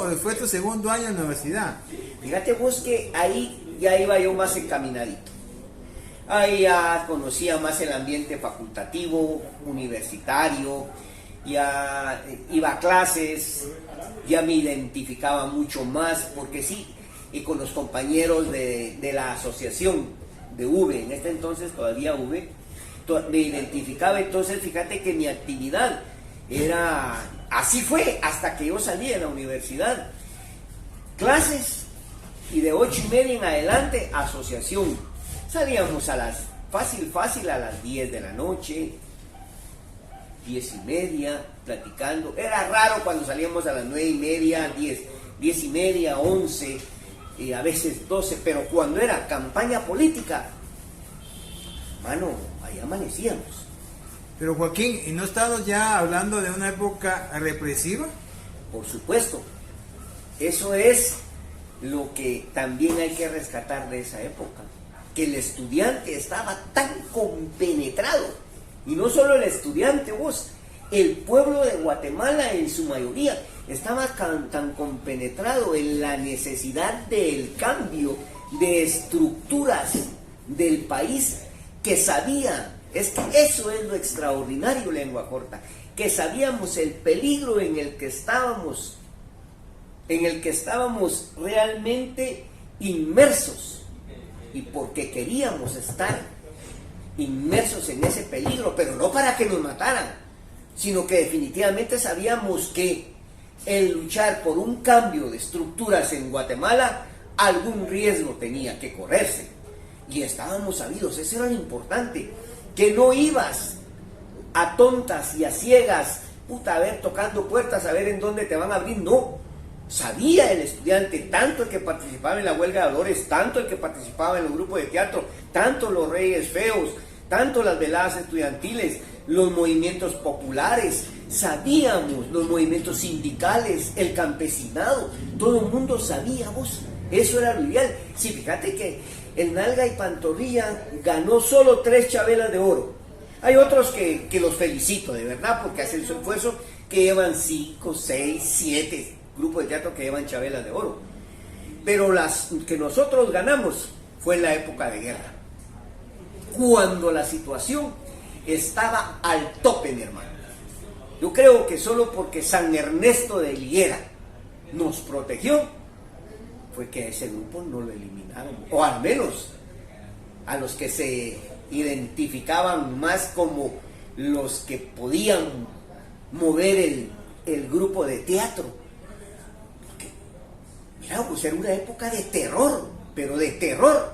o fue tu segundo año en la universidad? Fíjate vos que ahí ya iba yo más encaminadito. Ahí ya conocía más el ambiente facultativo, universitario, ya iba a clases, ya me identificaba mucho más, porque sí, y con los compañeros de la asociación de V, en este entonces todavía V, me identificaba. Entonces fíjate que mi actividad era, así fue hasta que yo salí de la universidad, clases, y de 8:30 en adelante asociación. Salíamos a las fácil a las 10 de la noche, 10:30, platicando. Era raro cuando salíamos a las 9:30, 10:30, 11, y a veces 12, pero cuando era campaña política, mano, ahí amanecíamos. Pero Joaquín, ¿y no estamos ya hablando de una época represiva? Por supuesto, eso es lo que también hay que rescatar de esa época, que el estudiante estaba tan compenetrado, y no solo el estudiante, vos, el pueblo de Guatemala en su mayoría estaba tan compenetrado en la necesidad del cambio de estructuras del país, que sabía, es que eso es lo extraordinario, lengua corta, que sabíamos el peligro en el que estábamos realmente inmersos, y porque queríamos estar inmersos en ese peligro, pero no para que nos mataran, sino que definitivamente sabíamos que el luchar por un cambio de estructuras en Guatemala, algún riesgo tenía que correrse, y estábamos sabidos. Eso era lo importante, que no ibas a tontas y a ciegas, a ver, tocando puertas, a ver en dónde te van a abrir. No, sabía el estudiante, tanto el que participaba en la huelga de valores, tanto el que participaba en los grupos de teatro, tanto los Reyes Feos, tanto las veladas estudiantiles, los movimientos populares, sabíamos los movimientos sindicales, el campesinado, todo el mundo sabía, vos, eso era lo ideal. Sí, fíjate que el Nalga y Pantorrilla ganó solo 3 chabelas de oro. Hay otros que los felicito, de verdad, porque hacen su esfuerzo, que llevan 5, 6, 7 grupos de teatro que llevan chabelas de oro. Pero las que nosotros ganamos fue en la época de guerra, cuando la situación estaba al tope, mi hermano. Yo creo que solo porque San Ernesto de Higuera nos protegió, fue que a ese grupo no lo eliminaron, o al menos a los que se identificaban más como los que podían mover el grupo de teatro. Porque, mira, pues era una época de terror, pero de terror,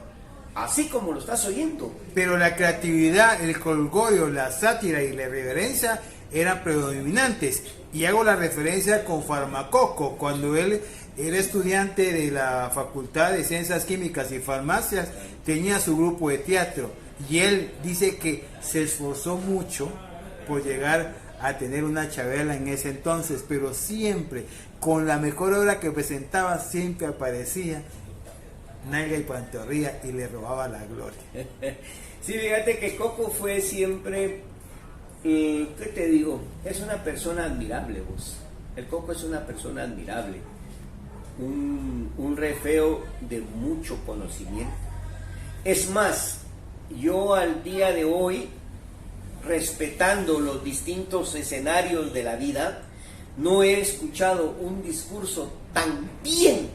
así como lo estás oyendo. Pero la creatividad, el colgorio, la sátira y la irreverencia eran predominantes. Y hago la referencia con Farmacoco, cuando él era estudiante de la Facultad de Ciencias Químicas y Farmacias, tenía su grupo de teatro, y él dice que se esforzó mucho por llegar a tener una chabela en ese entonces, pero siempre, con la mejor obra que presentaba, siempre aparecía Nalga y Pantorrilla y le robaba la gloria. Sí, fíjate que Coco fue siempre, ¿qué te digo? Es una persona admirable, vos. El Coco es una persona admirable. Un re feo de mucho conocimiento. Es más, yo al día de hoy, respetando los distintos escenarios de la vida, no he escuchado un discurso tan bien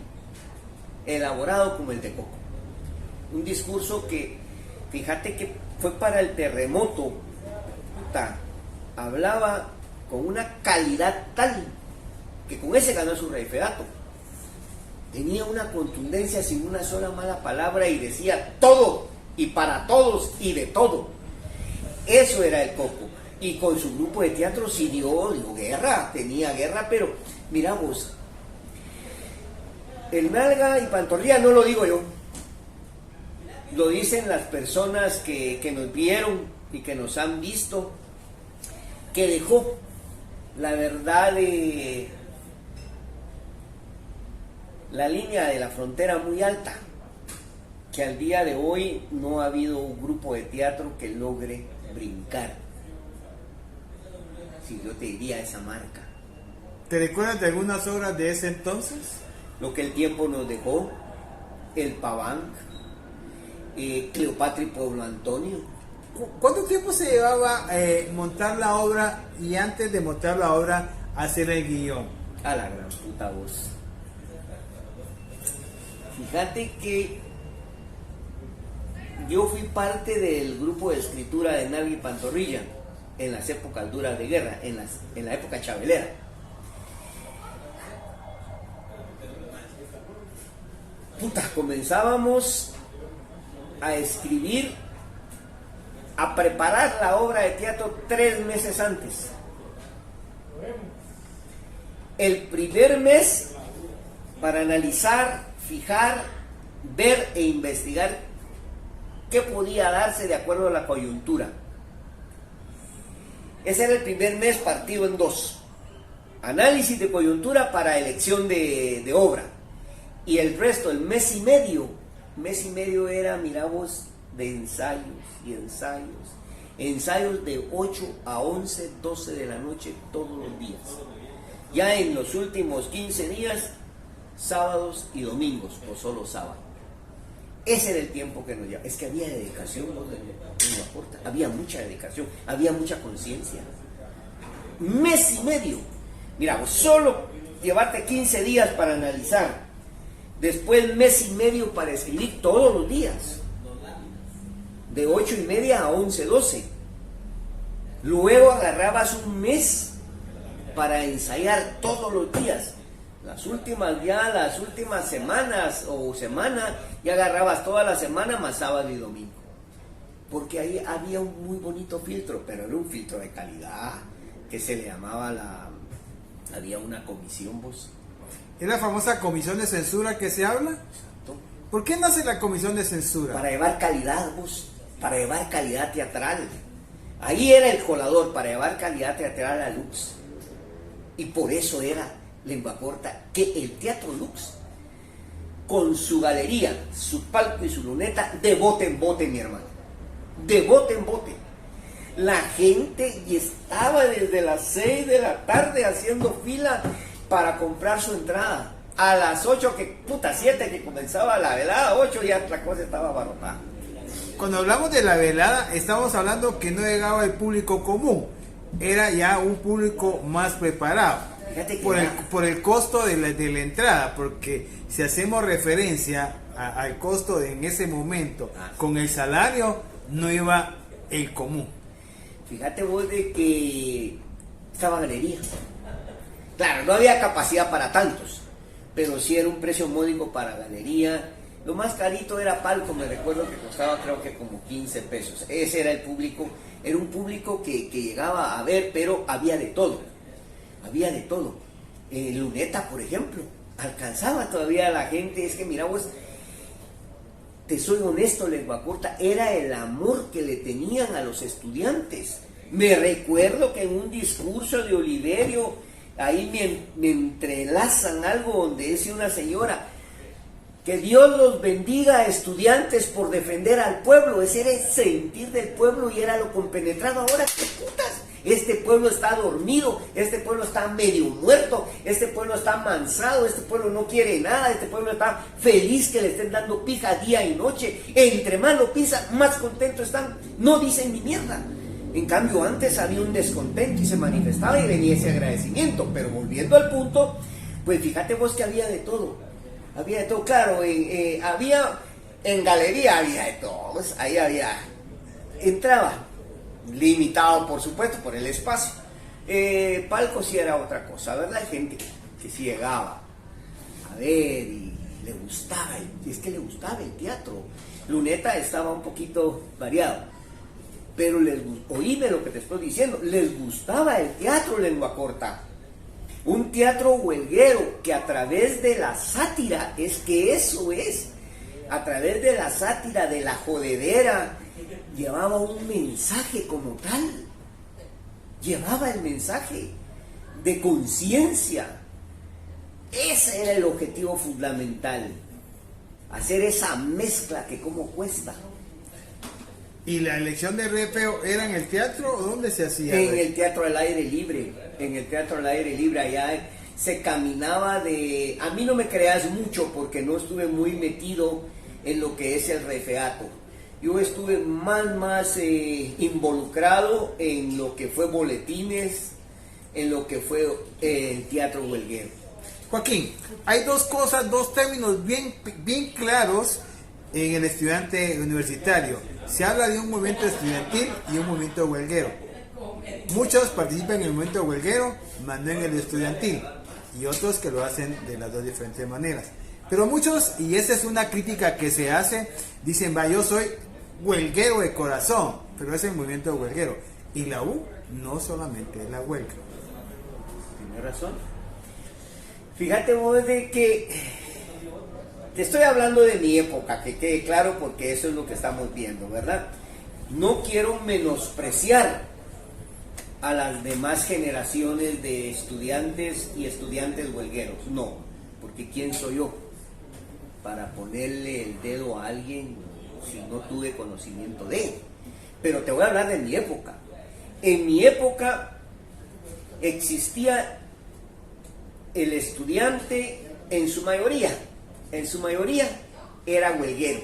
elaborado como el de Coco. Un discurso que, fíjate que fue para el terremoto, hablaba con una calidad tal que con ese ganó su referato. Tenía una contundencia sin una sola mala palabra y decía todo y para todos y de todo. Eso era el Coco. Y con su grupo de teatro sí dio guerra, tenía guerra, pero mira vos, el Nalga y Pantorrilla no lo digo yo, lo dicen las personas que nos vieron y que nos han visto, que dejó la verdad de la línea de la frontera muy alta, que al día de hoy no ha habido un grupo de teatro que logre brincar, si yo te diría esa marca. ¿Te recuerdas de algunas obras de ese entonces? Lo que el tiempo nos dejó, El Paván, Cleopatra y Pueblo Antonio. ¿Cuánto tiempo se llevaba montar la obra y antes de montar la obra hacer el guión? A la gran puta voz. Fíjate que yo fui parte del grupo de escritura de Nagui Pantorrilla en las épocas duras de guerra, en la época chabelera. Puta, comenzábamos a escribir, a preparar la obra de teatro 3 meses antes. El primer mes para analizar, fijar, ver e investigar qué podía darse de acuerdo a la coyuntura. Ese era el primer mes partido en 2. Análisis de coyuntura para elección de obra. Y el resto, el mes y medio era, mira vos, de ensayos y ensayos. Ensayos de 8 a 11, 12 de la noche todos los días. Ya en los últimos 15 días, sábados y domingos, o solo sábado. Ese era el tiempo que nos llevaba. Es que había dedicación, ¿no? Había mucha dedicación, había mucha conciencia. Mes y medio. Mira, vos solo llevarte 15 días para analizar. Después mes y medio para escribir todos los días. De 8:30 a 11, 12. Luego agarrabas un mes para ensayar todos los días. Las últimas semanas o semana, ya agarrabas toda la semana más sábado y domingo. Porque ahí había un muy bonito filtro, pero era un filtro de calidad, que se le llamaba había una comisión, vos. ¿Es la famosa comisión de censura que se habla? Exacto. ¿Por qué nace la comisión de censura? Para llevar calidad, vos, para llevar calidad teatral. Ahí era el colador, para llevar calidad teatral a Lux. Y por eso era lengua corta que el Teatro Lux, con su galería, su palco y su luneta, de bote en bote, mi hermano. De bote en bote. La gente y estaba desde las 6 de la tarde haciendo fila para comprar su entrada. A las 7 que comenzaba la velada, 8 ya la cosa estaba abarrotada. Cuando hablamos de la velada, estamos hablando que no llegaba el público común, era ya un público más preparado. Por el costo de la entrada, porque si hacemos referencia al costo en ese momento, con el salario, no iba el común. Fíjate vos de que estaba galería. Claro, no había capacidad para tantos, pero sí era un precio módico para galería. Lo más carito era palco, me recuerdo que costaba creo que como 15 pesos. Ese era el público, era un público que llegaba a ver, pero había de todo. Había de todo. Luneta, por ejemplo, alcanzaba todavía a la gente. Es que mira vos, te soy honesto, lengua corta, era el amor que le tenían a los estudiantes. Me recuerdo que en un discurso de Oliverio, ahí me entrelazan algo donde dice una señora: que Dios los bendiga, estudiantes, por defender al pueblo. Ese era el sentir del pueblo y era lo compenetrado. Ahora, ¿qué putas? Este pueblo está dormido, este pueblo está medio muerto, este pueblo está mansado, este pueblo no quiere nada, este pueblo está feliz que le estén dando pija día y noche. Entre más lo pisan, más contentos están, no dicen ni mierda. En cambio, antes había un descontento y se manifestaba y venía ese agradecimiento. Pero volviendo al punto, pues fíjate vos que había de todo. Había de todo, claro, había en galería, había de todo, pues, ahí había, entraba, limitado por supuesto por el espacio. Palco sí era otra cosa, ¿verdad? Hay gente que sí llegaba a ver y le gustaba, es que le gustaba el teatro. Luneta estaba un poquito variado, pero oíme lo que te estoy diciendo, les gustaba el teatro lengua corta. Un teatro huelguero que a través de la sátira, es que eso es, a través de la sátira, de la jodedera, llevaba un mensaje como tal. Llevaba el mensaje de conciencia. Ese era el objetivo fundamental. Hacer esa mezcla que como cuesta. ¿Y la elección de Refeo era en el teatro o dónde se hacía? En el teatro al aire libre. En el teatro al aire libre, allá se caminaba de... A mí no me creas mucho porque no estuve muy metido en lo que es el refeato. Yo estuve más involucrado en lo que fue boletines, en lo que fue el teatro huelguero. Joaquín, hay dos cosas, dos términos bien claros en el estudiante universitario. Se habla de un movimiento estudiantil y un movimiento huelguero. Muchos participan en el movimiento huelguero, mas no en el estudiantil, y otros que lo hacen de las dos diferentes maneras. Pero muchos, y esa es una crítica que se hace, dicen, va, yo soy huelguero de corazón, pero es el movimiento huelguero. Y la U no solamente es la huelga. Tienes razón. Fíjate vos de que te estoy hablando de mi época, que quede claro, porque eso es lo que estamos viendo, ¿verdad? No quiero menospreciar a las demás generaciones de estudiantes y estudiantes huelgueros, no, porque ¿quién soy yo para ponerle el dedo a alguien si no tuve conocimiento de él? Pero te voy a hablar de mi época. En mi época existía el estudiante en su mayoría era huelguero,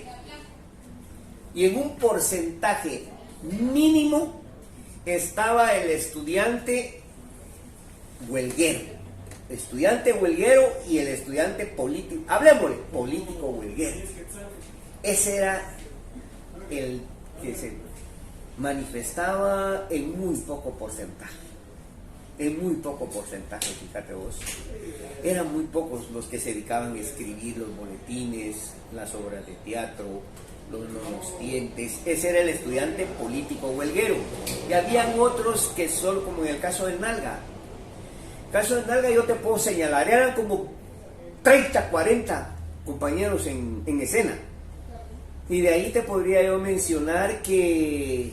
y en un porcentaje mínimo estaba el estudiante huelguero y el estudiante político, hablemosle, político huelguero. Ese era el que se manifestaba en muy poco porcentaje, fíjate vos. Eran muy pocos los que se dedicaban a escribir los boletines, las obras de teatro, los dientes. Ese era el estudiante político huelguero. Y habían otros que solo, como en el caso del Nalga. El caso del Nalga yo te puedo señalar, eran como 30, 40 compañeros en escena. Y de ahí te podría yo mencionar que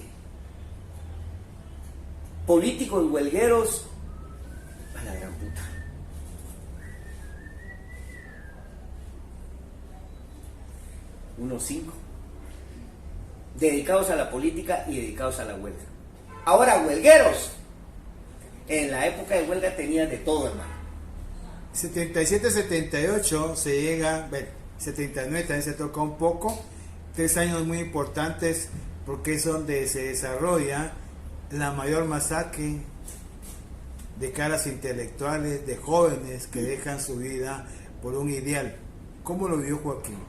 políticos huelgueros, a la gran puta, unos 5 dedicados a la política y dedicados a la huelga. Ahora, huelgueros, en la época de huelga tenía de todo, hermano. 77, 78 se llega, bueno, 79 también se toca un poco, 3 años muy importantes porque es donde se desarrolla la mayor masacre de caras intelectuales, de jóvenes que dejan su vida por un ideal. ¿Cómo lo vio Joaquín?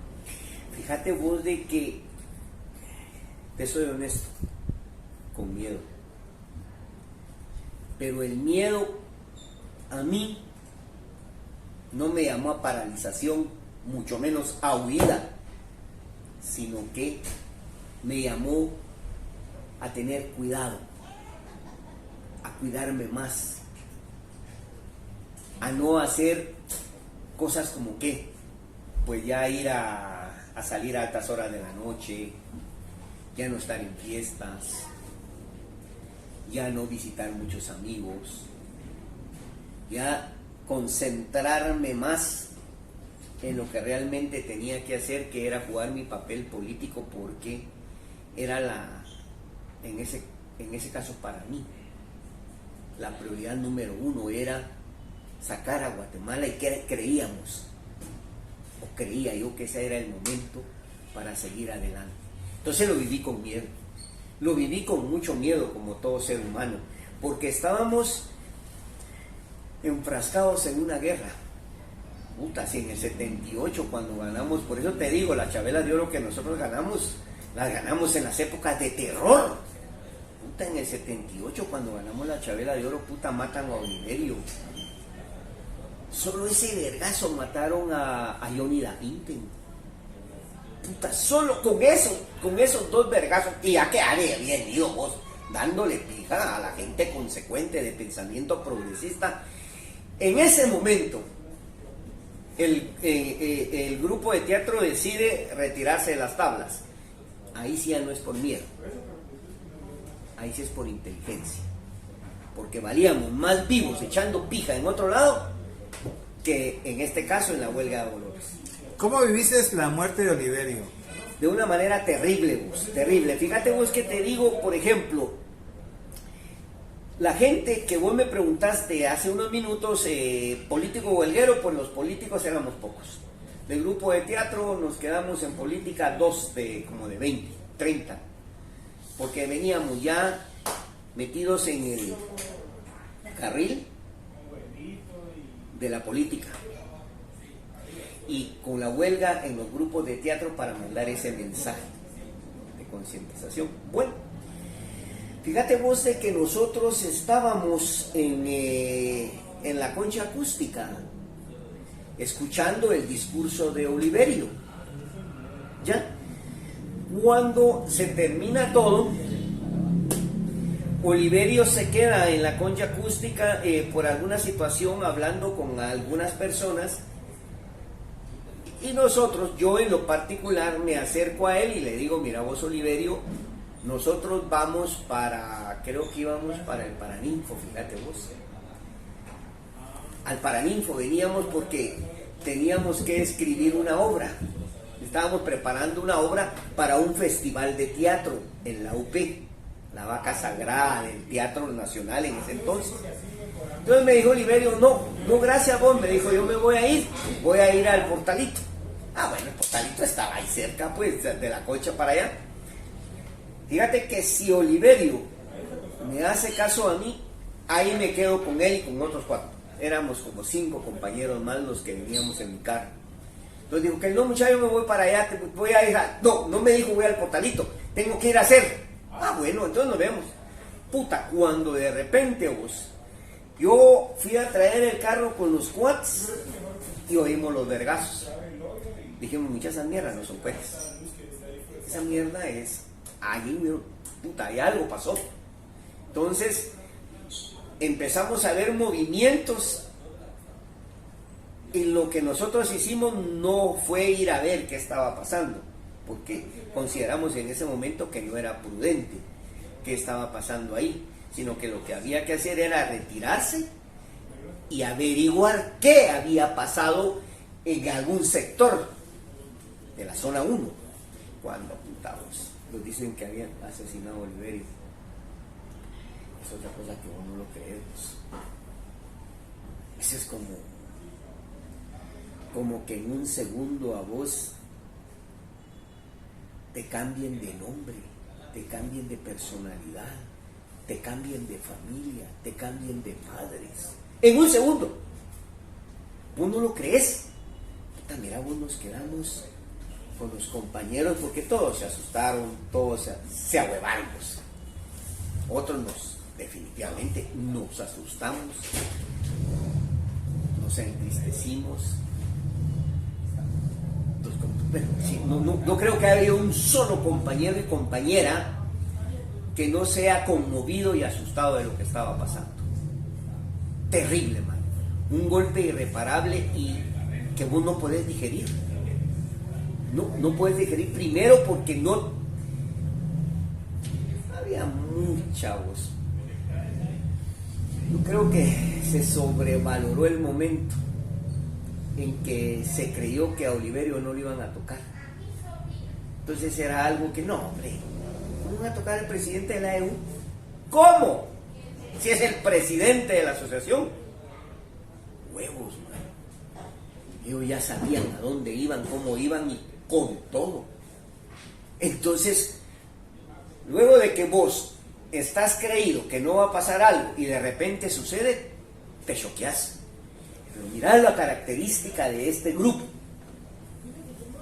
Fíjate vos de que, te soy honesto, con miedo. Pero el miedo a mí no me llamó a paralización, mucho menos a huida, sino que me llamó a tener cuidado, a cuidarme más, a no hacer cosas como que, pues ya ir a salir a altas horas de la noche, ya no estar en fiestas, ya no visitar muchos amigos, ya concentrarme más en lo que realmente tenía que hacer, que era jugar mi papel político, porque era en ese caso para mí, la prioridad número 1 era sacar a Guatemala, y que creíamos, o creía yo que ese era el momento para seguir adelante. Entonces lo viví con miedo, lo viví con mucho miedo, como todo ser humano, porque estábamos enfrascados en una guerra. Puta, si en el 78 cuando ganamos, por eso te digo, las chavelas de oro que nosotros ganamos, las ganamos en las épocas de terror. Puta, en el 78 cuando ganamos la chavela de oro, puta, matan a Oliverio. Solo ese vergazo mataron a Johnny Da Vinci. Puta, solo con esos 2 vergazos, y ya que habían ido vos dándole pija a la gente consecuente de pensamiento progresista. En ese momento el grupo de teatro decide retirarse de las tablas. Ahí sí ya no es por miedo, ahí sí es por inteligencia, porque valíamos más vivos echando pija en otro lado que en este caso en la huelga de Dolores. ¿Cómo viviste la muerte de Oliverio? De una manera terrible, vos, terrible. Fíjate vos que te digo, por ejemplo, La gente que vos me preguntaste hace unos minutos, político huelguero, pues los políticos éramos pocos. Del grupo de teatro nos quedamos en política dos como de 20, 30, porque veníamos ya metidos en el carril de la política y con la huelga en los grupos de teatro para mandar ese mensaje de concientización. Bueno, fíjate vos de que nosotros estábamos en la concha acústica escuchando el discurso de Oliverio. ¿Ya? Cuando se termina todo, Oliverio se queda en la concha acústica por alguna situación hablando con algunas personas y nosotros, yo en lo particular me acerco a él y le digo, mira vos Oliverio, nosotros vamos creo que íbamos para el Paraninfo, fíjate vos. Al Paraninfo veníamos porque teníamos que escribir una obra. Estábamos preparando una obra para un festival de teatro en la UP, la vaca sagrada del Teatro Nacional en ese entonces. Entonces me dijo Oliverio, no gracias vos, me dijo, yo me voy a ir al Portalito. Bueno, el Portalito estaba ahí cerca, pues, de la Concha para allá. Fíjate que si Oliverio me hace caso a mí, ahí me quedo con él y con otros 4. Éramos como 5 compañeros más los que veníamos en mi carro. Entonces dijo que no, muchacho, me voy para allá, voy a ir no me dijo voy al Portalito, tengo que ir a hacer. Bueno, entonces nos vemos. Puta, cuando de repente vos, yo fui a traer el carro con los cuates y oímos los vergazos. Dijimos, muchas esas mierdas no son cuetes. Esa mierda es, puta, ahí algo pasó. Entonces, empezamos a ver movimientos y lo que nosotros hicimos no fue ir a ver qué estaba pasando, porque consideramos en ese momento que no era prudente qué estaba pasando ahí, sino que lo que había que hacer era retirarse y averiguar qué había pasado en algún sector de la zona 1, cuando apuntamos. Nos dicen que habían asesinado a Oliverio. Es otra cosa que vos no lo creemos. Eso es como que en un segundo a vos te cambien de nombre, te cambien de personalidad, te cambien de familia, te cambien de padres. En un segundo. Vos no lo crees. Puta, mira, vos nos quedamos con los compañeros porque todos se asustaron, todos se ahuevaron. Otros definitivamente nos asustamos, nos entristecimos. Pero, sí, no creo que haya un solo compañero y compañera que no sea conmovido y asustado de lo que estaba pasando. Terrible, man. Un golpe irreparable y que vos no podés digerir. No puedes digerir, primero porque no había muchos. Yo creo que se sobrevaloró el momento en que se creyó que a Oliverio no lo iban a tocar. Entonces era algo que no, hombre, ¿cómo van a tocar al presidente de la EU? ¿Cómo? Si es el presidente de la asociación. Huevos, man. Ellos ya sabían a dónde iban, cómo iban y con todo. Entonces, luego de que vos estás creído que no va a pasar algo y de repente sucede, te choqueás. Pero mirá la característica de este grupo.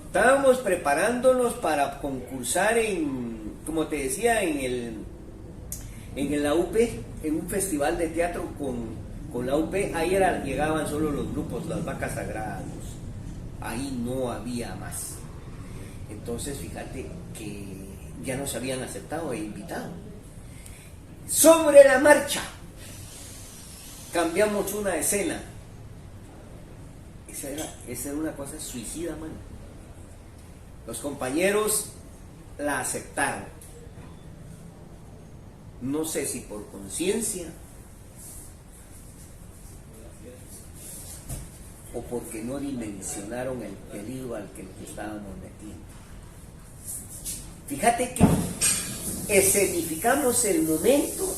Estábamos preparándonos para concursar como te decía, en la UP, en un festival de teatro con la UP. Ahí llegaban solo los grupos, las vacas sagradas. Ahí no había más. Entonces, fíjate que ya nos habían aceptado e invitado. Sobre la marcha, cambiamos una escena. Esa era una cosa suicida, mano. Los compañeros la aceptaron. No sé si por conciencia o porque no dimensionaron el peligro al que nos estábamos metiendo. Fíjate que escenificamos el momento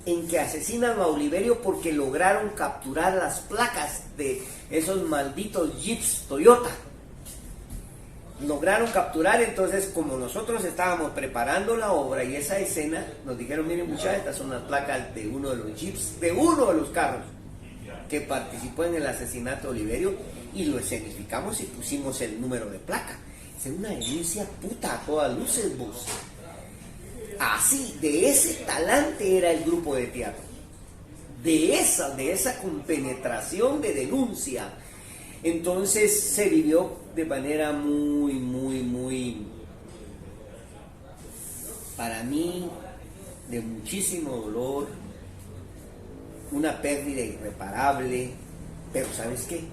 en que asesinan a Oliverio porque lograron capturar las placas de esos malditos Jeeps Toyota. Lograron capturar, entonces como nosotros estábamos preparando la obra y esa escena, nos dijeron, miren muchachos, estas son las placas de uno de los Jeeps, de uno de los carros que participó en el asesinato de Oliverio, y lo escenificamos y pusimos el número de placa. Es una denuncia puta a todas luces, vos. Así, de ese talante era el grupo de teatro. De esa compenetración de denuncia. Entonces se vivió de manera muy, para mí, de muchísimo dolor, una pérdida irreparable, pero ¿sabes qué?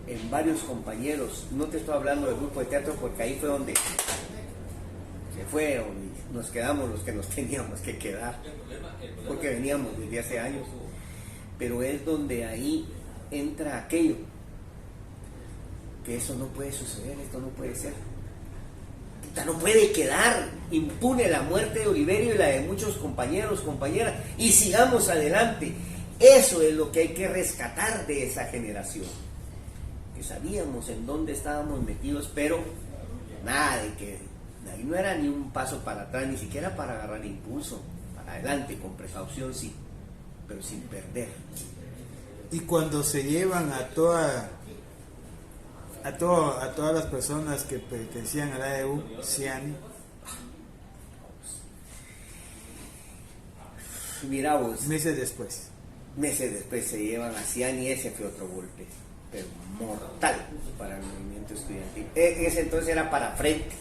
En varios compañeros, no te estoy hablando del grupo de teatro porque ahí fue donde se fueron y nos quedamos los que nos teníamos que quedar, porque veníamos desde hace años, pero es donde ahí entra aquello, que eso no puede suceder, esto no puede ser. No puede quedar impune la muerte de Oliverio y la de muchos compañeros, compañeras, y sigamos adelante. Eso es lo que hay que rescatar de esa generación, que sabíamos en dónde estábamos metidos, pero nada de que ahí no era ni un paso para atrás, ni siquiera para agarrar impulso, para adelante, con precaución sí, pero sin perder. Y cuando se llevan a todas las personas que pertenecían a la ADU, Ciani. Mira vos. Meses después se llevan a Ciani, ese fue otro golpe, pero mortal para el movimiento estudiantil. En ese entonces era para Frente.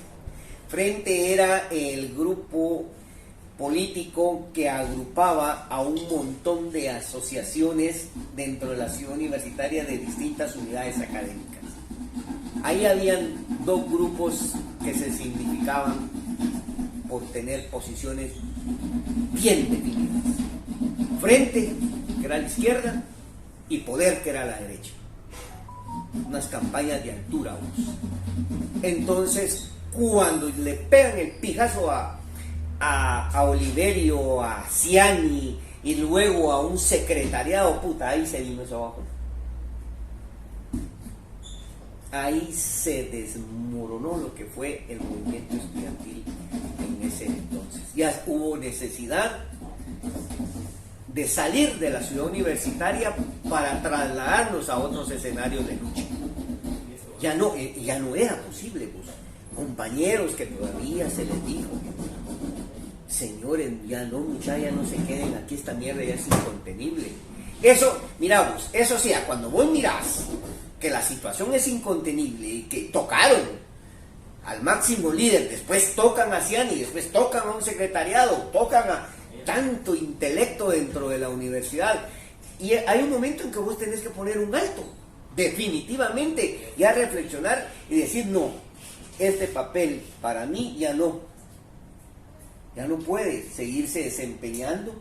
Frente era el grupo político que agrupaba a un montón de asociaciones dentro de la ciudad universitaria de distintas unidades académicas. Ahí habían dos grupos que se significaban por tener posiciones bien definidas. Frente, que era la izquierda, y Poder, que era la derecha. Unas campañas de altura, vos. Entonces, cuando le pegan el pijazo a Oliverio, a Ciani, y luego a un secretariado, puta, ahí se vino eso abajo. Ahí se desmoronó lo que fue el movimiento estudiantil en ese entonces. Ya hubo necesidad de salir de la ciudad universitaria para trasladarnos a otros escenarios de lucha. Ya no era posible, pues. Compañeros que todavía se les dijo, señores, ya no se queden aquí, esta mierda ya es incontenible. Eso, mira vos, eso sí, cuando vos mirás que la situación es incontenible y que tocaron al máximo líder, después tocan a Ciani, después tocan a un secretariado, tocan a tanto intelecto dentro de la universidad, y hay un momento en que vos tenés que poner un alto, definitivamente, y a reflexionar y decir, no, este papel para mí ya no puede seguirse desempeñando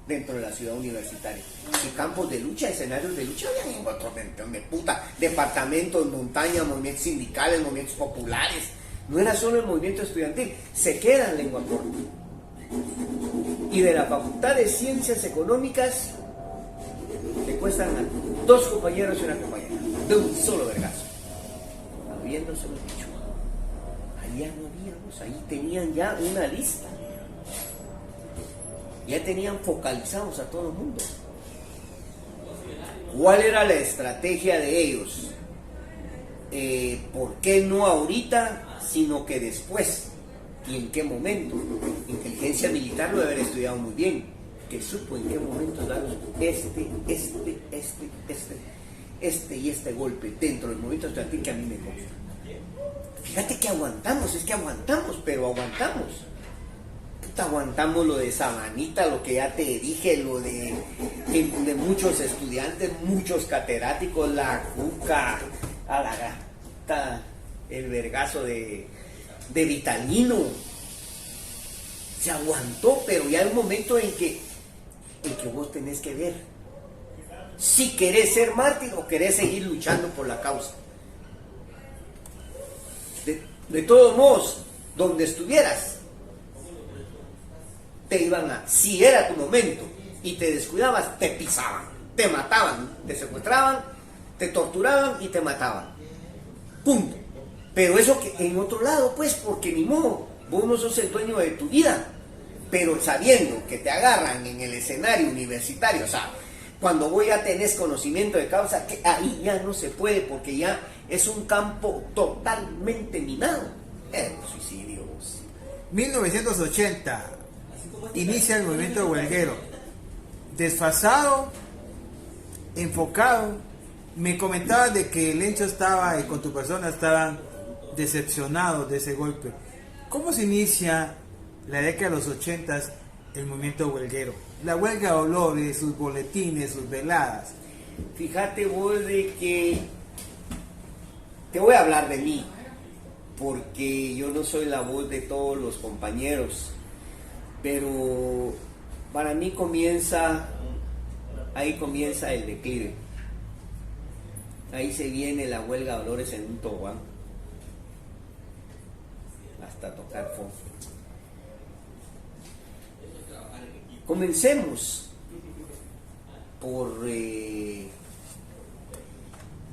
dentro de la ciudad universitaria. Y campos de lucha, escenarios de lucha, había en otro montón de puta, departamentos, montañas, movimientos sindicales, movimientos populares. No era solo el movimiento estudiantil, se queda en lengua corta. Y de la Facultad de Ciencias Económicas le cuestan a 2 compañeros y una compañera, de un solo vergazo, habiéndoselo dicho. Allá no habíamos, ahí tenían ya una lista. Ya tenían focalizados a todo el mundo. ¿Cuál era la estrategia de ellos? ¿Por qué no ahorita, sino que después? ¿Y en qué momento? Inteligencia militar lo debe haber estudiado muy bien, que supo en qué momento dar y este golpe dentro del movimiento estudiantil, que a mí me consta. Fíjate que aguantamos, pero aguantamos. Aguantamos lo de Sabanita, lo que ya te dije, lo de muchos estudiantes, muchos catedráticos, la cuca, a la gata, el vergazo de Vitalino. Se aguantó, pero ya hay un momento en que vos tenés que ver si querés ser mártir o querés seguir luchando por la causa. De todos modos, donde estuvieras, te iban a, si era tu momento y te descuidabas, te pisaban, te mataban, te secuestraban, te torturaban y te mataban. Punto. Pero eso que en otro lado, pues, porque ni modo, vos no sos el dueño de tu vida, pero sabiendo que te agarran en el escenario universitario, o sea, cuando vos ya tenés conocimiento de causa, que ahí ya no se puede, porque ya es un campo totalmente minado. Suicidios. 1980 inicia el movimiento huelguero. Desfasado, enfocado. Me comentabas de que Lencho estaba y con tu persona estaban decepcionados de ese golpe. ¿Cómo se inicia la década de los 80 el movimiento huelguero? La huelga de Dolores, sus boletines, sus veladas. Fíjate vos de que te voy a hablar de mí, porque yo no soy la voz de todos los compañeros, pero para mí ahí comienza el declive. Ahí se viene la huelga de Dolores en un tobogán, hasta tocar fondo. Comencemos por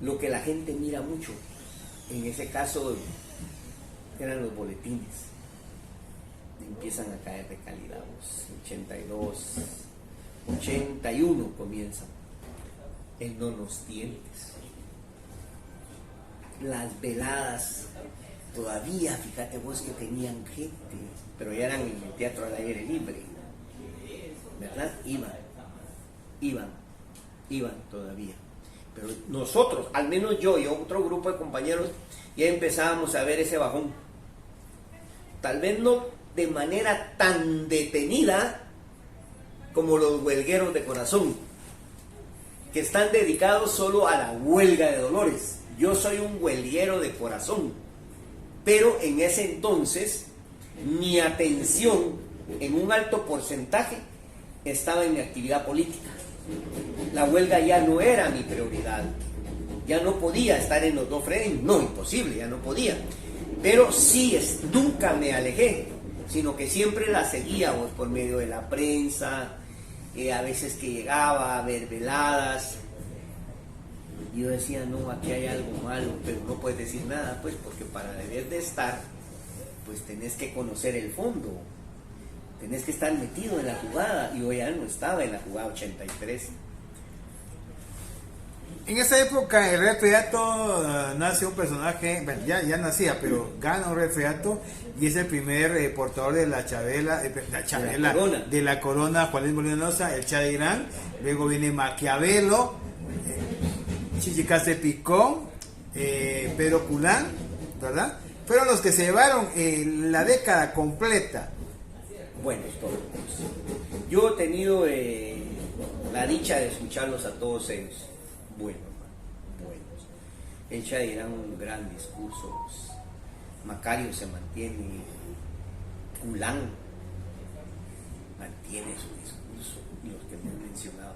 lo que la gente mira mucho. En ese caso eran los boletines. Empiezan a caer de calidad. 82, 81 comienzan. El No Nos Tientes. Las veladas todavía, fíjate vos que tenían gente, pero ya eran en el teatro al aire libre, ¿verdad? Iban todavía. Pero nosotros, al menos yo y otro grupo de compañeros, ya empezábamos a ver ese bajón. Tal vez no de manera tan detenida como los huelgueros de corazón, que están dedicados solo a la huelga de Dolores. Yo soy un huelguero de corazón, pero en ese entonces mi atención en un alto porcentaje estaba en mi actividad política. La huelga ya no era mi prioridad, ya no podía estar en los dos frentes, no, imposible, ya no podía, pero sí, nunca me alejé, sino que siempre la seguíamos por medio de la prensa, a veces que llegaba a ver veladas. Yo decía, no, aquí hay algo malo, pero no puedes decir nada, pues, porque para deber de estar, pues tenés que conocer el fondo, tenés que estar metido en la jugada, y yo ya no estaba en la jugada 83. En esa época el Rey Feato nace un personaje, bueno, ya nacía, pero gana un Rey Feato y es el primer portador de la chavela, de la corona, Juan Luis Molinosa, el Cha de Irán. Luego viene Maquiavelo, Chichicase Picón, Pedro Culán, ¿verdad? Fueron los que se llevaron la década completa. Buenos todos. Yo he tenido la dicha de escucharlos a todos ellos. Buenos. El Cha de Irán, un gran discurso. Macario se mantiene. Culán mantiene su discurso. Y los que me han mencionado.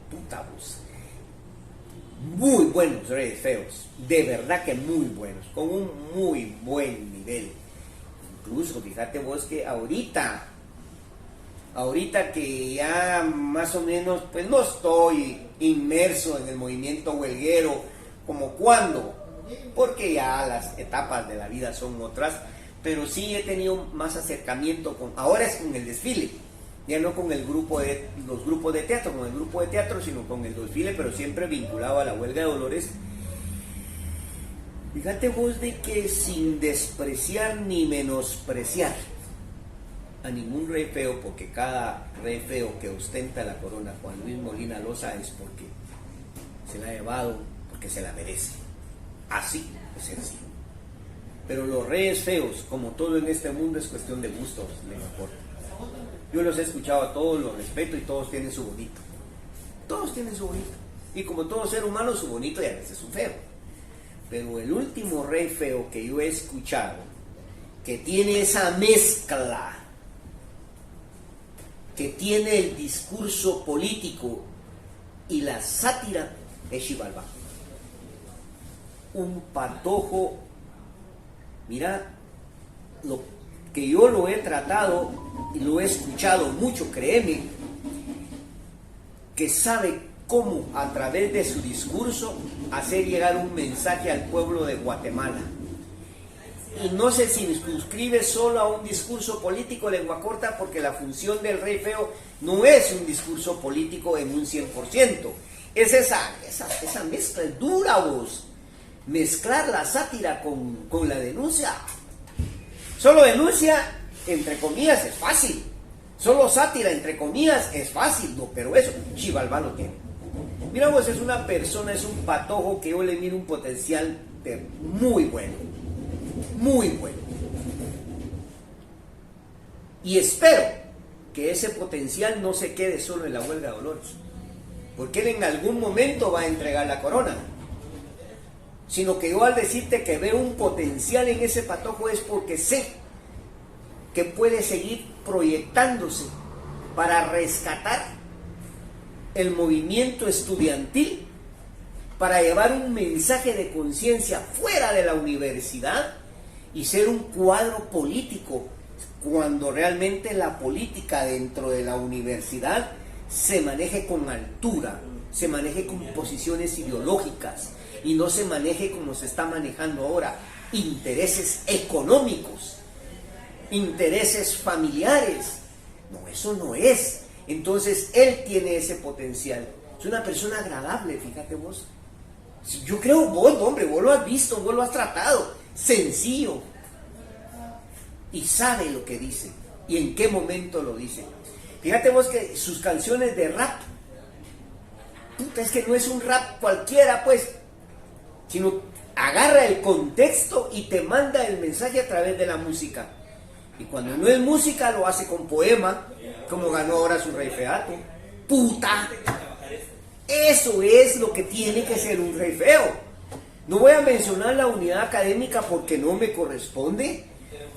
Puta voz. Muy buenos Reyes Feos, de verdad que muy buenos, con un muy buen nivel. Incluso fíjate vos que ahorita que ya más o menos, pues no estoy inmerso en el movimiento huelguero como cuando, porque ya las etapas de la vida son otras, pero sí he tenido más acercamiento ahora es con el desfile. Ya no con los grupos de teatro, sino con el desfile, pero siempre vinculado a la huelga de Dolores. Fíjate vos de que sin despreciar ni menospreciar a ningún rey feo, porque cada rey feo que ostenta la corona, Juan Luis Molina Loza, es porque se la ha llevado, porque se la merece. Así es sencillo. Pero los reyes feos, como todo en este mundo, es cuestión de gustos, les importa. Yo los he escuchado a todos, los respeto y todos tienen su bonito. Todos tienen su bonito. Y como todo ser humano, su bonito y a veces su feo. Pero el último rey feo que yo he escuchado, que tiene esa mezcla, que tiene el discurso político y la sátira, es Xibalbá. Un patojo, mira, que yo lo he tratado y lo he escuchado mucho, créeme, que sabe cómo a través de su discurso hacer llegar un mensaje al pueblo de Guatemala. Y no se circunscribe solo a un discurso político lengua corta, porque la función del Rey Feo no es un discurso político en un 100%. Es esa mezcla, es dura, vos. Mezclar la sátira con la denuncia. Solo denuncia, entre comillas, es fácil. Solo sátira, entre comillas, es fácil. No, pero eso, Xibalbá lo tiene. Mira vos, es una persona, es un patojo que yo le miro un potencial muy bueno. Muy bueno. Y espero que ese potencial no se quede solo en la huelga de Dolores, porque él en algún momento va a entregar la corona. Sino que yo, al decirte que veo un potencial en ese patojo, es porque sé que puede seguir proyectándose para rescatar el movimiento estudiantil, para llevar un mensaje de conciencia fuera de la universidad y ser un cuadro político, cuando realmente la política dentro de la universidad se maneje con altura, se maneje con posiciones ideológicas y no se maneje como se está manejando ahora, intereses económicos, intereses familiares. No, eso no es. Entonces él tiene ese potencial. Es una persona agradable, fíjate vos. Yo creo, vos, hombre, vos lo has visto, vos lo has tratado. Sencillo. Y sabe lo que dice y en qué momento lo dice. Fíjate vos que sus canciones de rap, puta, es que no es un rap cualquiera, pues, sino agarra el contexto y te manda el mensaje a través de la música. Y cuando no es música, lo hace con poema, como ganó ahora su Rey Feato. ¡Puta! Eso es lo que tiene que ser un Rey Feo. No voy a mencionar la unidad académica porque no me corresponde,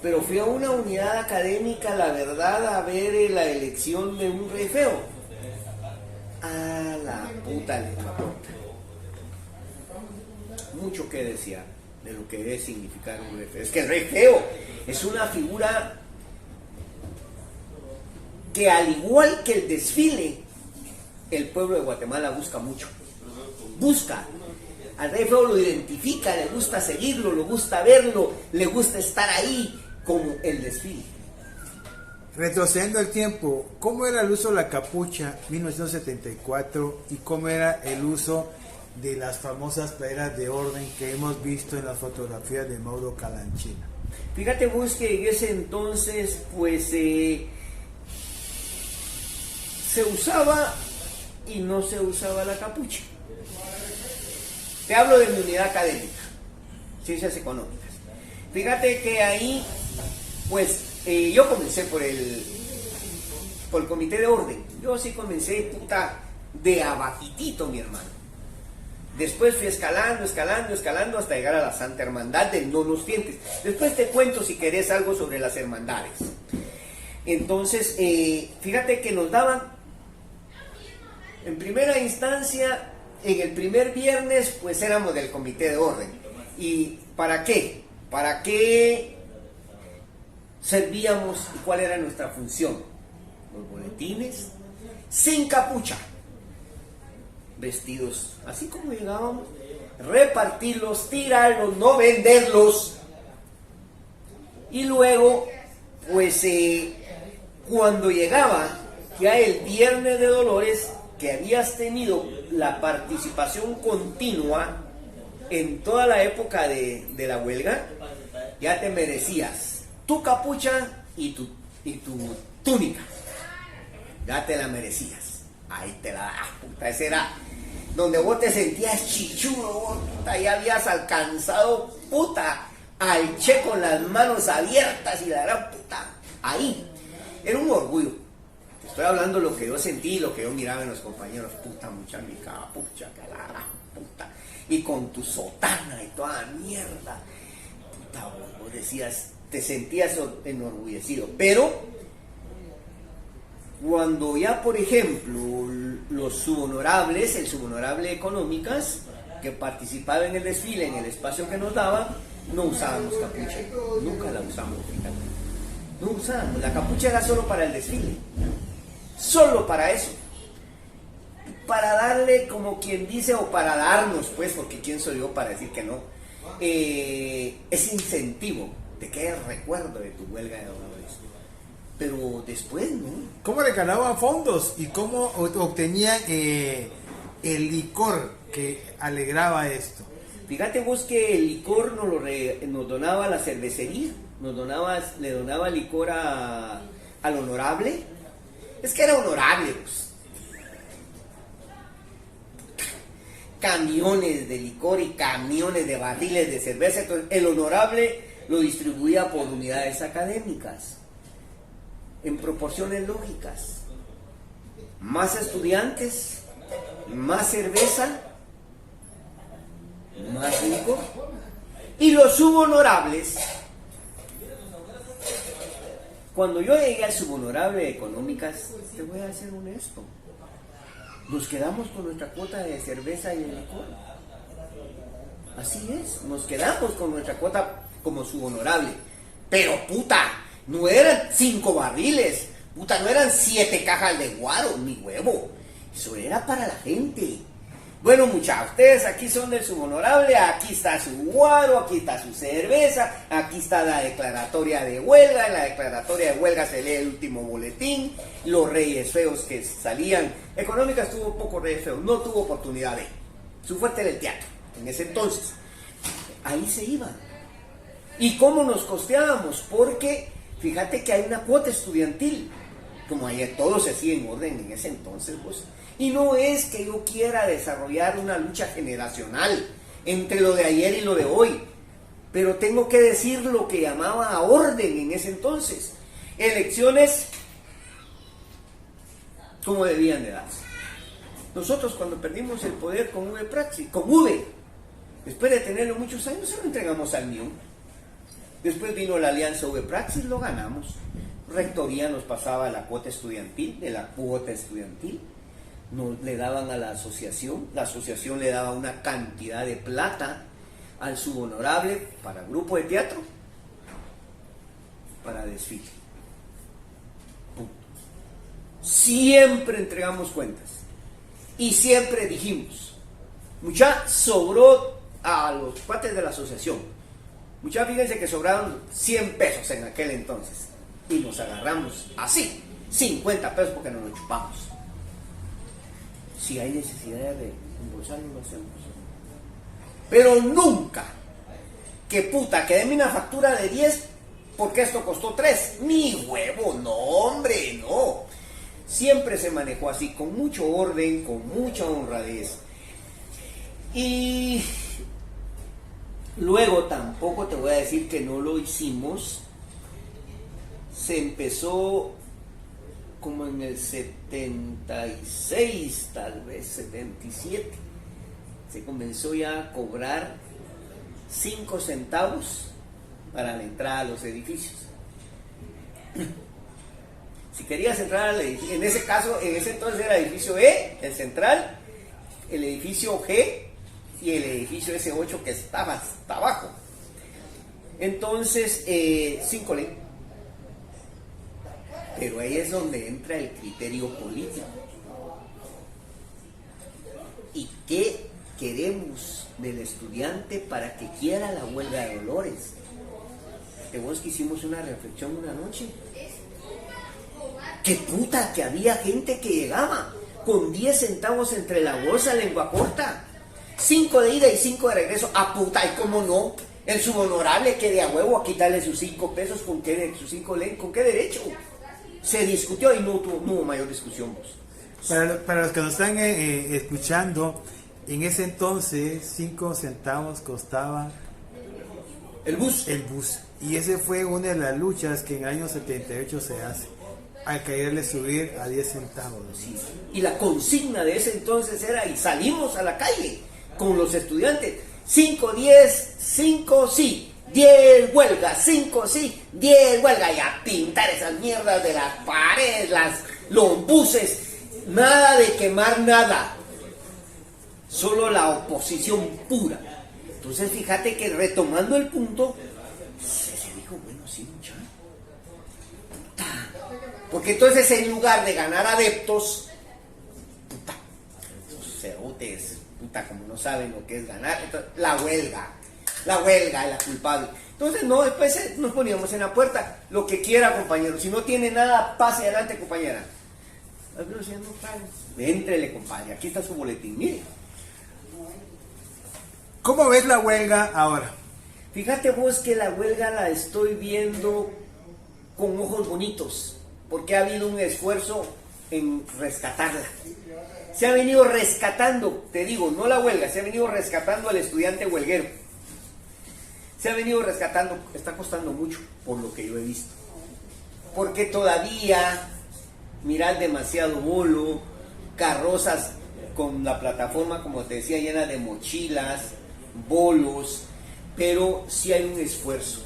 pero fui a una unidad académica, la verdad, a ver la elección de un Rey Feo. A la puta letra. Mucho que decir de lo que debe significar un Rey Feo. Es que el Rey Feo es una figura que, al igual que el desfile, el pueblo de Guatemala busca mucho. Busca. Al Rey Feo lo identifica, le gusta seguirlo, le gusta verlo, le gusta estar ahí, como el desfile. Retrocediendo el tiempo, ¿cómo era el uso de la capucha 1974 y cómo era el uso de las famosas playeras de orden que hemos visto en las fotografías de Mauro Calanchina? Fíjate vos que en ese entonces, pues, se usaba y no se usaba la capucha. Te hablo de mi unidad académica, ciencias económicas. Fíjate que ahí, pues, yo comencé por el comité de orden. Yo sí comencé, puta, de abajitito, mi hermano. Después fui escalando hasta llegar a la Santa Hermandad de No Nos Tientes. Después te cuento, si querés, algo sobre las hermandades. Entonces, fíjate que nos daban, en primera instancia, en el primer viernes, pues éramos del comité de orden. ¿Y para qué? ¿Para qué servíamos y cuál era nuestra función? Los boletines, sin capucha, vestidos así como llegábamos, repartirlos, tirarlos, no venderlos. Y luego, pues, cuando llegaba ya el Viernes de Dolores, que habías tenido la participación continua en toda la época de la huelga, ya te merecías tu capucha y tu túnica. Ya te la merecías. Ahí te la das, puta. Ese era donde vos te sentías chichudo, vos, puta, ya habías alcanzado, puta, al Che con las manos abiertas y la gran puta. Ahí. Era un orgullo. Te estoy hablando de lo que yo sentí, lo que yo miraba en los compañeros. Puta, mucha mi capucha, que la gran puta. Y con tu sotana y toda mierda. Puta, vos decías, te sentías enorgullecido. Pero cuando ya, por ejemplo, los subhonorables, el subhonorable Económicas, que participaba en el desfile, en el espacio que nos daba, no usábamos capucha. Nunca la usamos, fíjate. No usábamos. La capucha era solo para el desfile. Solo para eso. para darle, como quien dice, o para darnos, pues, porque quién soy yo para decir que no, ese incentivo de que haya recuerdo de tu huelga de dolores. Pero después, ¿no? ¿Cómo recalaban fondos y cómo obtenían el licor que alegraba esto? Fíjate vos que el licor nos donaba la cervecería, le donaba licor al honorable. Es que era honorable, pues. Camiones de licor y camiones de barriles de cerveza. Entonces, el honorable lo distribuía por unidades académicas, en proporciones lógicas. Más estudiantes, más cerveza, más licor. Y los subhonorables, cuando yo llegué al subhonorable de económicas, te voy a ser honesto, nos quedamos con nuestra cuota de cerveza y de licor. Así es, nos quedamos con nuestra cuota como subhonorable. Pero puta, no eran 5 barriles, puta, no eran 7 cajas de guaro, ni huevo. Eso era para la gente. Bueno, muchachos, ustedes aquí son del subhonorable, aquí está su guaro, aquí está su cerveza, aquí está la declaratoria de huelga. En la declaratoria de huelga se lee el último boletín, los reyes feos que salían. Económicas tuvo poco reyes feos, no tuvo oportunidad de. Su fuerte era el teatro, en ese entonces. Ahí se iban. ¿Y cómo nos costeábamos? Porque fíjate que hay una cuota estudiantil, como ayer todo se hacía en orden en ese entonces, pues. Y no es que yo quiera desarrollar una lucha generacional entre lo de ayer y lo de hoy, pero tengo que decir lo que llamaba a orden en ese entonces. Elecciones como debían de darse. Nosotros cuando perdimos el poder con UDE, después de tenerlo muchos años, se lo entregamos al MIUN. Después vino la alianza UDE-Praxis, lo ganamos. Rectoría nos pasaba la cuota estudiantil, nos le daban a la asociación le daba una cantidad de plata al subhonorable para grupo de teatro, para desfile. Punto. Siempre entregamos cuentas y siempre dijimos, mucha sobró a los cuates de la asociación, mucha, fíjense que sobraron 100 pesos en aquel entonces y nos agarramos así, 50 pesos porque nos lo chupamos. Si hay necesidad de impulsarlo, lo hacemos. Pero nunca que puta, que deme una factura de 10 porque esto costó 3. Ni huevo, no, hombre, no. Siempre se manejó así, con mucho orden, con mucha honradez. Y luego tampoco te voy a decir que no lo hicimos. Se empezó como en el 76, tal vez 77, se comenzó ya a cobrar 5 centavos para la entrada a los edificios. Si querías entrar al edificio, en ese entonces era el edificio E, el central, el edificio G y el edificio S8 que estaba hasta abajo. Entonces, 5 ley. Pero ahí es donde entra el criterio político. ¿Y qué queremos del estudiante para que quiera la huelga de dolores? De vos que hicimos una reflexión una noche. ¡Qué puta! Que había gente que llegaba con 10 centavos entre la bolsa, lengua corta. 5 de ida y 5 de regreso. ¡A puta! ¿Y cómo no? El subhonorable que de a huevo a quitarle sus 5 pesos, ¿con qué, sus 5 leyes? ¿Con qué derecho? Se discutió y no hubo mayor discusión. Para los que nos están escuchando, en ese entonces 5 centavos costaba el bus. Y ese fue una de las luchas que en el año 78 se hace, al quererle subir a 10 centavos. Sí. Y la consigna de ese entonces era, y salimos a la calle con los estudiantes, 5, 10, 5, sí. 10 huelgas, 5 sí, 10 huelgas, y a pintar esas mierdas de las paredes, los buses, nada de quemar nada, solo la oposición pura. Entonces fíjate que retomando el punto, se dijo, bueno, sí, mucha, porque entonces en lugar de ganar adeptos, puta, botes, puta, como no saben lo que es ganar. Entonces, la huelga es la culpable. Entonces, no, después nos poníamos en la puerta, lo que quiera, compañero. Si no tiene nada, pase adelante, compañera. Algunos decían, no pagan. Éntrele, compadre, aquí está su boletín, mire. ¿Cómo ves la huelga ahora? Fíjate vos que la huelga la estoy viendo con ojos bonitos, porque ha habido un esfuerzo en rescatarla. Se ha venido rescatando, te digo, no la huelga, se ha venido rescatando al estudiante huelguero. Se ha venido rescatando, está costando mucho, por lo que yo he visto. Porque todavía, mirad, demasiado bolo, carrozas con la plataforma, como te decía, llena de mochilas, bolos, pero sí hay un esfuerzo.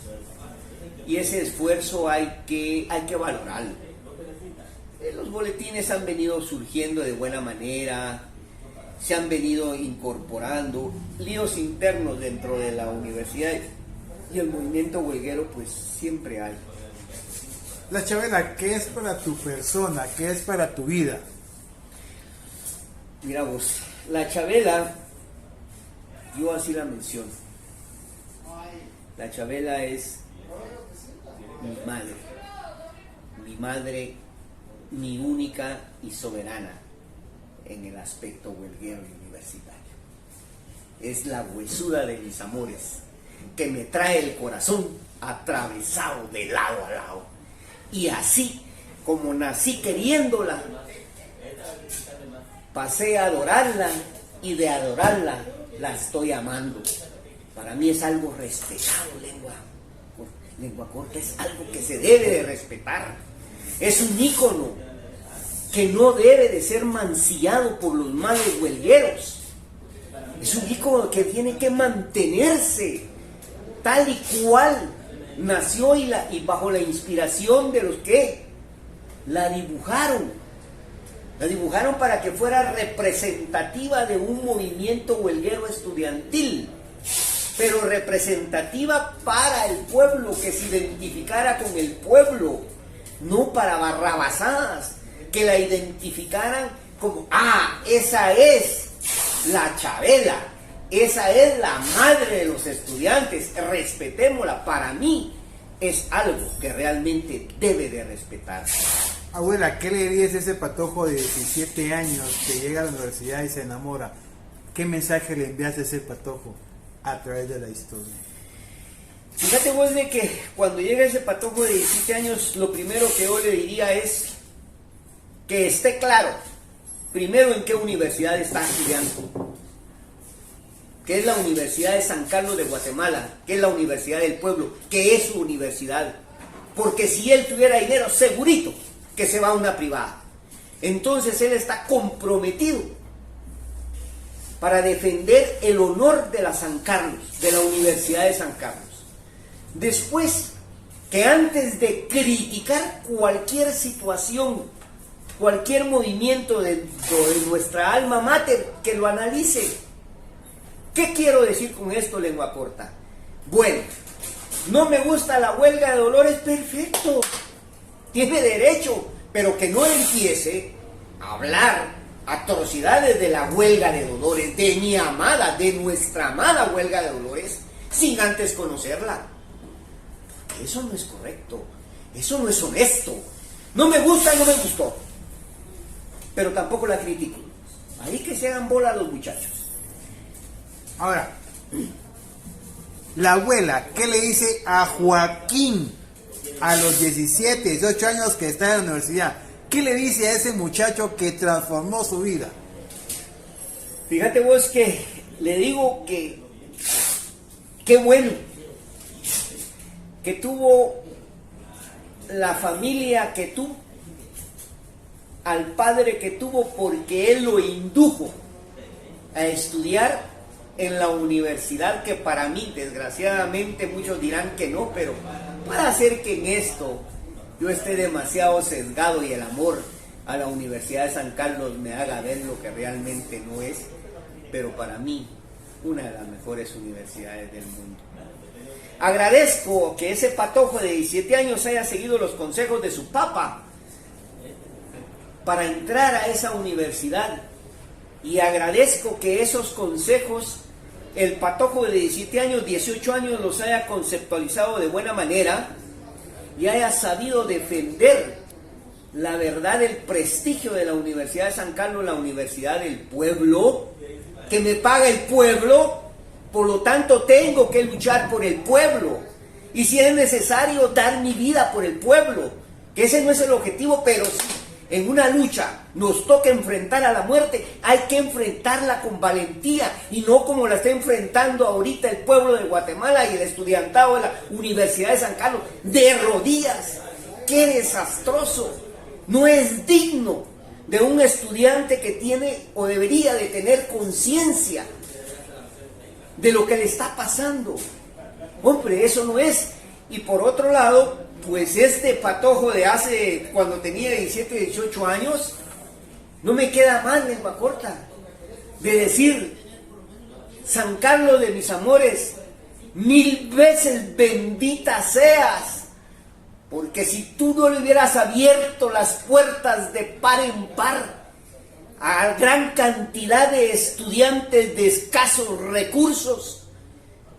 Y ese esfuerzo hay que valorarlo. Los boletines han venido surgiendo de buena manera, se han venido incorporando, líos internos dentro de la universidad y el movimiento huelguero pues siempre hay. La Chabela, ¿qué es para tu persona? ¿Qué es para tu vida? Mira vos, la Chabela, yo así la menciono. La Chabela es mi madre, mi única y soberana en el aspecto huelguero y universitario. Es la huesuda de mis amores, que me trae el corazón atravesado de lado a lado. Y así como nací queriéndola, pasé a adorarla y de adorarla la estoy amando. Para mí es algo respetado, lengua corta es algo que se debe de respetar. Es un ícono que no debe de ser mancillado por los malos huelgueros. Es un ícono que tiene que mantenerse tal y cual nació y bajo la inspiración de los que la dibujaron. La dibujaron para que fuera representativa de un movimiento huelguero estudiantil, pero representativa para el pueblo, que se identificara con el pueblo, no para barrabasadas, que la identificaran como, esa es la Chabela, esa es la madre de los estudiantes, respetémosla. Para mí es algo que realmente debe de respetar. Abuela, ¿qué le dirías a ese patojo de 17 años que llega a la universidad y se enamora? ¿Qué mensaje le envías a ese patojo a través de la historia? Fíjate vos de que cuando llega ese patojo de 17 años, lo primero que yo le diría es que esté claro, primero, en qué universidad está estudiando, que es la Universidad de San Carlos de Guatemala, que es la Universidad del Pueblo, que es su universidad. Porque si él tuviera dinero, segurito que se va a una privada. Entonces él está comprometido para defender el honor de la San Carlos, de la Universidad de San Carlos. Después, que antes de criticar cualquier situación, cualquier movimiento dentro de nuestra alma mater, que lo analice. ¿Qué quiero decir con esto, lengua corta? Bueno, no me gusta la huelga de Dolores, perfecto, tiene derecho, pero que no empiece a hablar atrocidades de la huelga de Dolores, de mi amada, de nuestra amada huelga de Dolores, sin antes conocerla. Porque eso no es correcto, eso no es honesto. No me gusta, no me gustó, pero tampoco la critico. Ahí que se hagan bola los muchachos. Ahora, la abuela, ¿qué le dice a Joaquín a los 17, 18 años que está en la universidad? ¿Qué le dice a ese muchacho que transformó su vida? Fíjate vos que le digo que qué bueno que tuvo la familia que tuvo, al padre que tuvo, porque él lo indujo a estudiar en la universidad, que para mí, desgraciadamente, muchos dirán que no, pero puede hacer que en esto yo esté demasiado sesgado y el amor a la Universidad de San Carlos me haga ver lo que realmente no es, pero para mí, una de las mejores universidades del mundo. Agradezco que ese patojo de 17 años haya seguido los consejos de su papá para entrar a esa universidad Y agradezco que esos consejos el patojo de 17 años, 18 años los haya conceptualizado de buena manera y haya sabido defender la verdad, el prestigio de la Universidad de San Carlos, la Universidad del pueblo, que me paga el pueblo, por lo tanto tengo que luchar por el pueblo. Y si es necesario dar mi vida por el pueblo, que ese no es el objetivo, pero si en una lucha nos toca enfrentar a la muerte, hay que enfrentarla con valentía y no como la está enfrentando ahorita el pueblo de Guatemala y el estudiantado de la Universidad de San Carlos, de rodillas. ¡Qué desastroso! No es digno de un estudiante que tiene o debería de tener conciencia de lo que le está pasando. Hombre, eso no es. Y por otro lado, pues este patojo de hace, cuando tenía 17, 18 años, no me queda más lengua corta de decir: San Carlos de mis amores, 1000 veces bendita seas, porque si tú no le hubieras abierto las puertas de par en par a gran cantidad de estudiantes de escasos recursos,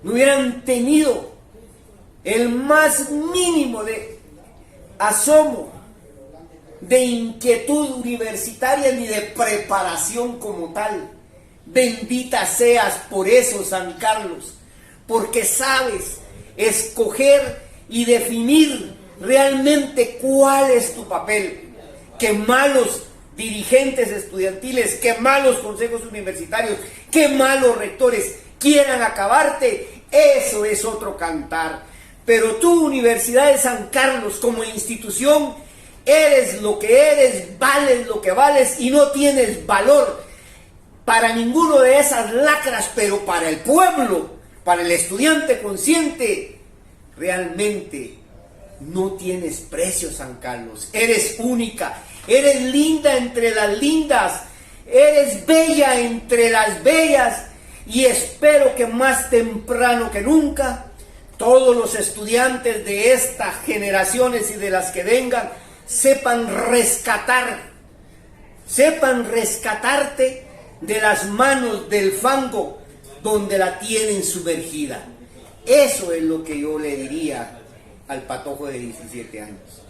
no hubieran tenido el más mínimo de asomo de inquietud universitaria ni de preparación como tal. Bendita seas por eso, San Carlos, porque sabes escoger y definir realmente cuál es tu papel. Qué malos dirigentes estudiantiles, qué malos consejos universitarios, qué malos rectores quieran acabarte, eso es otro cantar. Pero tú, Universidad de San Carlos, como institución, eres lo que eres, vales lo que vales y no tienes valor para ninguno de esas lacras, pero para el pueblo, para el estudiante consciente, realmente no tienes precio, San Carlos. Eres única, eres linda entre las lindas, eres bella entre las bellas y espero que más temprano que nunca todos los estudiantes de estas generaciones y de las que vengan sepan rescatarte de las manos del fango donde la tienen sumergida. Eso es lo que yo le diría al patojo de 17 años.